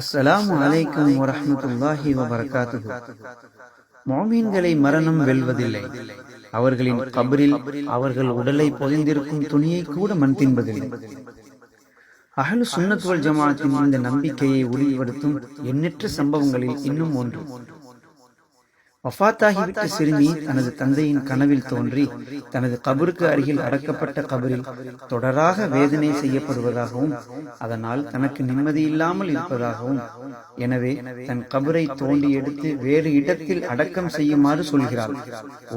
அஸ்ஸலாமு அலைக்கும் வரஹ்மத்துல்லாஹி வபரகாத்துஹு. முஃமின்களை மரணம் வெல்வதில்லை. அவர்களின் கபரில் அவர்கள் உடலை பொதிந்திருக்கும் துணியை கூட மண் தின்பதில்லை. அஹ்லு சுன்னத் வல் ஜமாஅத்தின் இந்த நம்பிக்கையை உறுதிப்படுத்தும் எண்ணற்ற சம்பவங்களில் இன்னும் ஒன்று. வஃபாத்தாகிவிட்ட சிறுமி தனது தந்தையின் கனவில் தோன்றி தனது கபருக்கு அருகில் அடக்கப்பட்ட கபரில் தொடராக வேதனை செய்யப்படுவதாகவும் அதனால் தனக்கு நிம்மதியில்லாமல் இருப்பதாகவும், எனவே தன் கபரை தோண்டி எடுத்து வேறு இடத்தில் அடக்கம் செய்யுமாறு சொல்கிறாள்.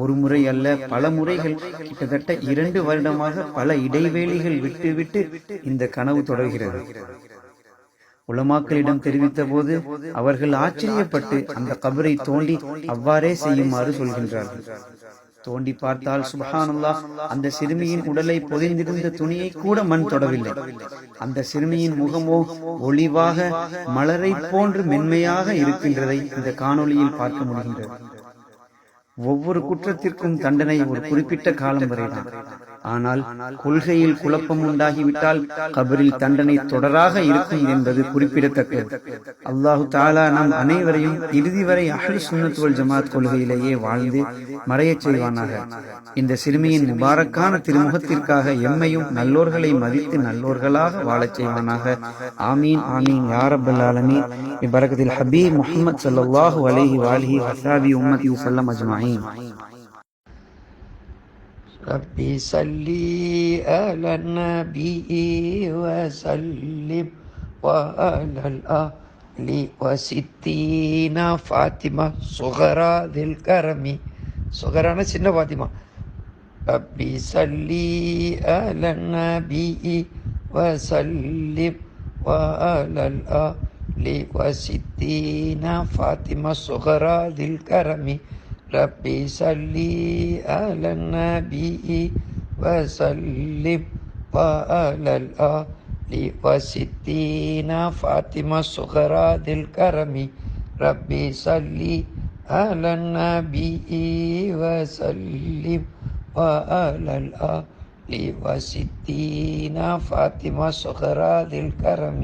ஒரு முறை அல்ல, பல முறைகள், கிட்டத்தட்ட 2 வருடமாக பல இடைவேளிகள் விட்டு இந்த கனவு தொடர்கிறது. உலமாக்களிடம் தெரிவித்த போது அவர்கள் ஆச்சரியப்பட்டு அந்த கபரை தோண்டி அவ்வாறே செய்யுமாறு சொல்கின்றார்கள். தோண்டி பார்த்தால் சுப்ஹானல்லாஹ், அந்த சிறுமியின் உடலை பொதிந்திருந்த துணியை கூட மண் தொடவில்லை. அந்த சிறுமியின் முகமோ ஒளிவாக மலரை போன்று மென்மையாக இருக்கின்றதை இந்த காணொளியில் பார்க்க முடிகின்றது. ஒவ்வொரு குற்றத்திற்கும் தண்டனை ஒரு குறிப்பிட்ட காலம் வரைதான். ஆனால் கொள்கையில் குழப்பம் உண்டாகிவிட்டால் கபரில் தண்டனை தொடராக இருக்கும் என்பது குறிப்பிடத்தக்கது. அல்லாஹு தஆலா நம் அனைவரையும் இறுதி வரை அஹ்லு சுன்னத் வல் ஜமாஅத் கொள்கையிலேயே வாழ்ந்து மறையச் செய்வானாக. இந்த சிறுமியின் முபாரக்கான திருமுகத்திற்காக எம்மையும் நல்லோர்களை மதித்து நல்லோர்களாக வாழச் செய்வானாக. ஆமீன் ஆமீன் யா ரப்பல் ஆலமீன். பிபரகத்தில் ஹபீப் முஹம்மது ஸல்லல்லாஹு அலைஹி வஆலிஹி வஸஹ்பி உம்மதி வஸல்லம் அஜ்மஈன். ربي صلي على النبي وسلم وعلى الآل وستين فاطمة صغرى ذي الكرم صغرانا سنة فاطمة. ربي صلي على النبي وسلم وعلى الآل وستين فاطمة صغرى ذي الكرم. ربي صلي على النبي وسلم وعلى الآل وستين فاطمة صغرى ذي الكرم. ربي صلي على النبي وسلم وعلى الآل وستين فاطمة صغرى ذي الكرم.